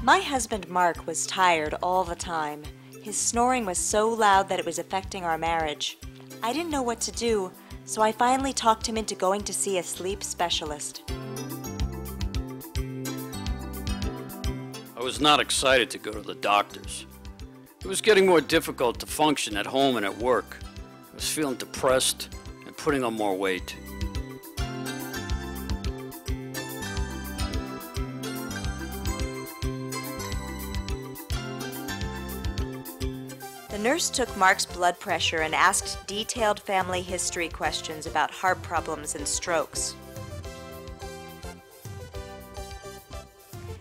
My husband Mark was tired all the time. His snoring was so loud that it was affecting our marriage. I didn't know what to do, so I finally talked him into going to see a sleep specialist. I was not excited to go to the doctors. It was getting more difficult to function at home and at work. I was feeling depressed and putting on more weight. The nurse took Mark's blood pressure and asked detailed family history questions about heart problems and strokes.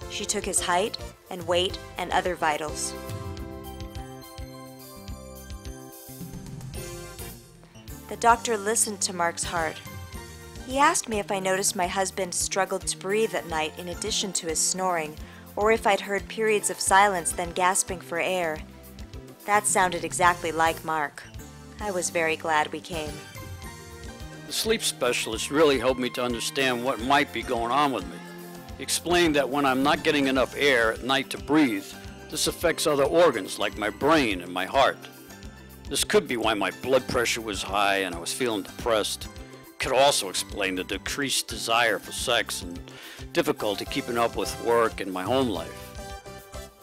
She took his height and weight and other vitals. The doctor listened to Mark's heart. He asked me if I noticed my husband struggled to breathe at night in addition to his snoring, or if I'd heard periods of silence then gasping for air. That sounded exactly like Mark. I was very glad we came. The sleep specialist really helped me to understand what might be going on with me. He explained that when I'm not getting enough air at night to breathe, this affects other organs like my brain and my heart. This could be why my blood pressure was high and I was feeling depressed. It could also explain the decreased desire for sex and difficulty keeping up with work and my home life.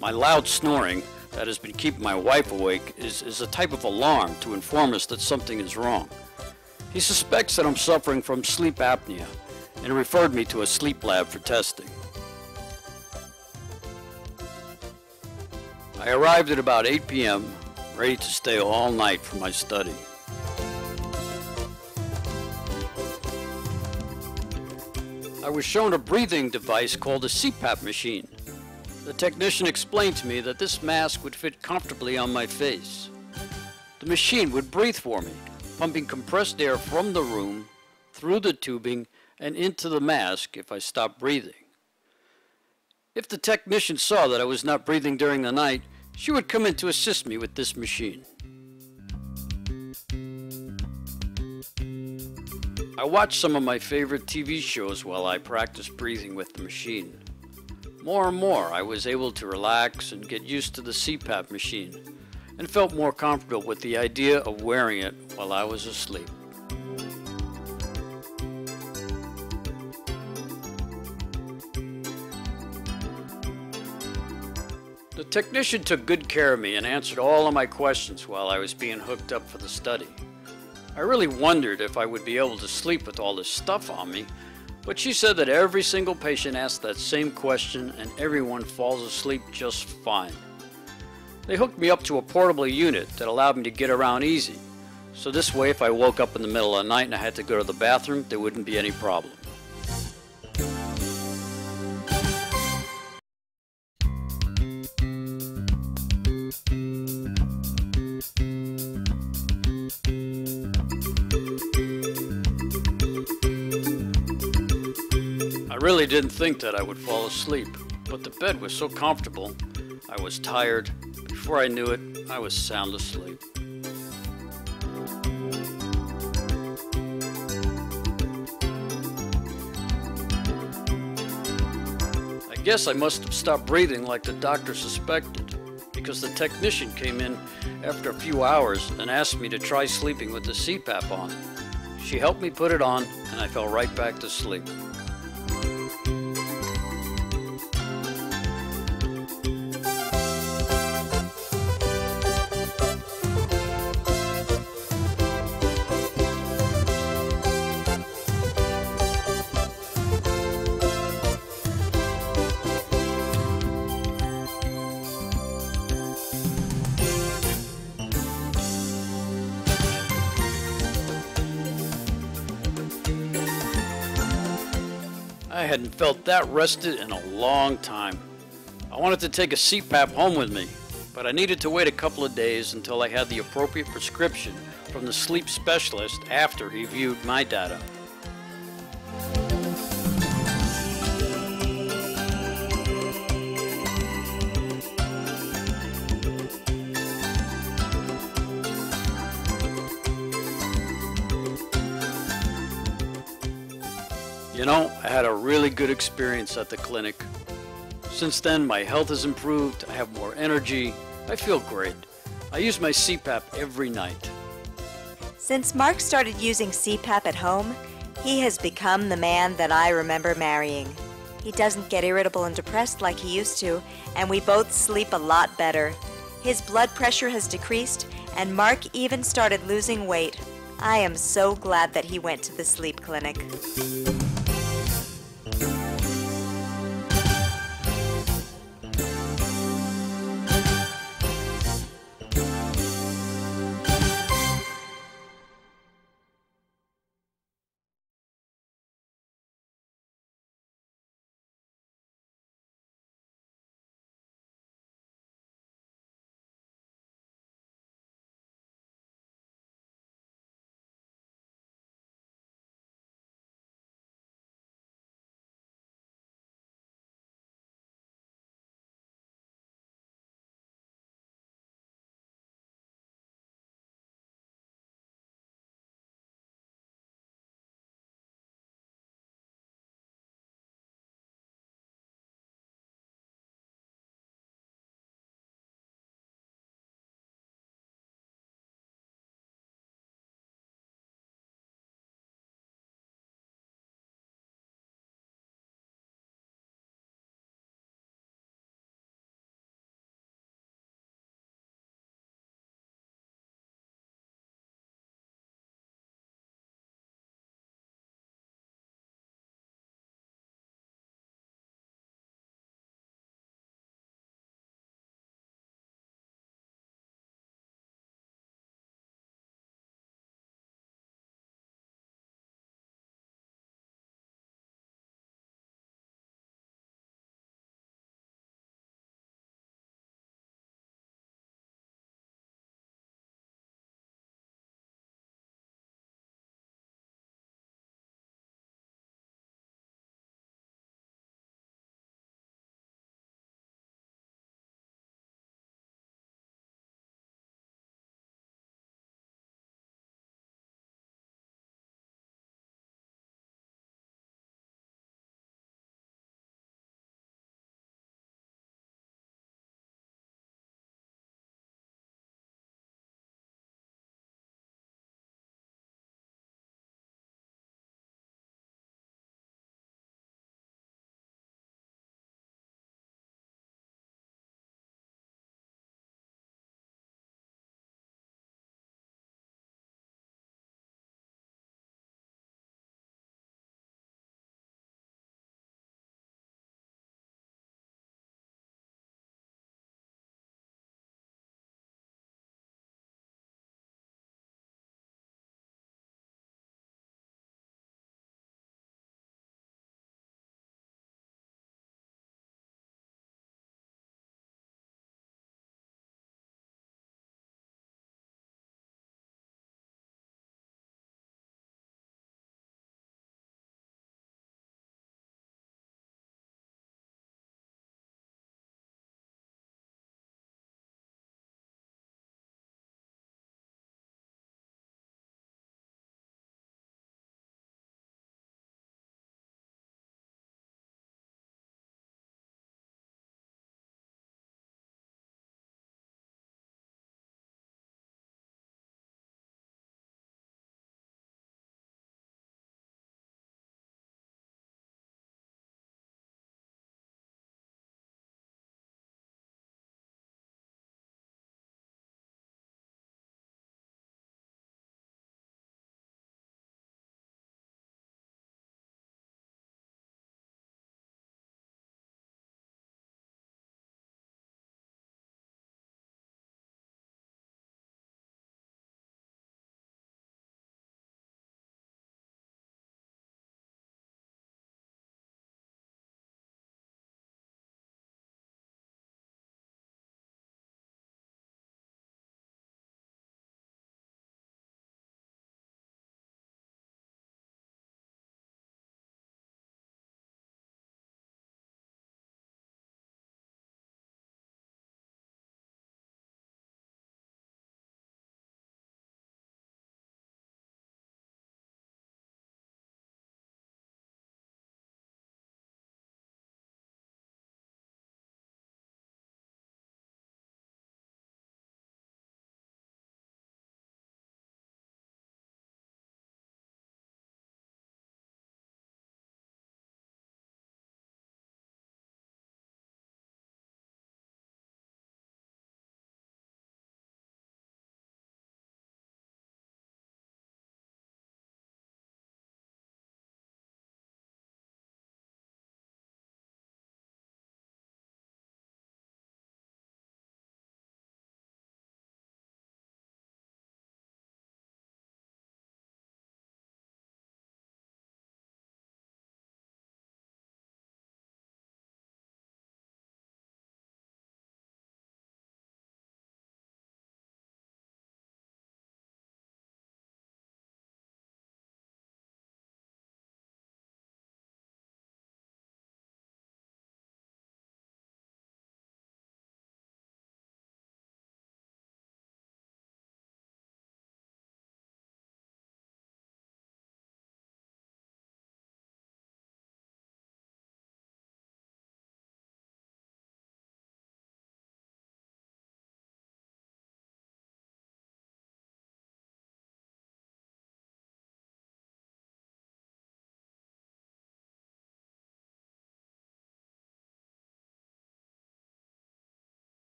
My loud snoring that has been keeping my wife awake is a type of alarm to inform us that something is wrong. He suspects that I'm suffering from sleep apnea and referred me to a sleep lab for testing. I arrived at about 8 p.m., ready to stay all night for my study. I was shown a breathing device called a CPAP machine. The technician explained to me that this mask would fit comfortably on my face. The machine would breathe for me, pumping compressed air from the room, through the tubing, and into the mask if I stopped breathing. If the technician saw that I was not breathing during the night, she would come in to assist me with this machine. I watched some of my favorite TV shows while I practiced breathing with the machine. More and more, I was able to relax and get used to the CPAP machine, and felt more comfortable with the idea of wearing it while I was asleep. The technician took good care of me and answered all of my questions while I was being hooked up for the study. I really wondered if I would be able to sleep with all this stuff on me, but she said that every single patient asks that same question and everyone falls asleep just fine. They hooked me up to a portable unit that allowed me to get around easy, so this way if I woke up in the middle of the night and I had to go to the bathroom, there wouldn't be any problem. I really didn't think that I would fall asleep, but the bed was so comfortable. I was tired. Before I knew it, I was sound asleep. I guess I must have stopped breathing like the doctor suspected, because the technician came in after a few hours and asked me to try sleeping with the CPAP on. She helped me put it on, and I fell right back to sleep. I hadn't felt that rested in a long time. I wanted to take a CPAP home with me, but I needed to wait a couple of days until I had the appropriate prescription from the sleep specialist after he viewed my data. You know, I had a really good experience at the clinic. Since then, my health has improved, I have more energy, I feel great. I use my CPAP every night. Since Mark started using CPAP at home, he has become the man that I remember marrying. He doesn't get irritable and depressed like he used to, and we both sleep a lot better. His blood pressure has decreased, and Mark even started losing weight. I am so glad that he went to the sleep clinic.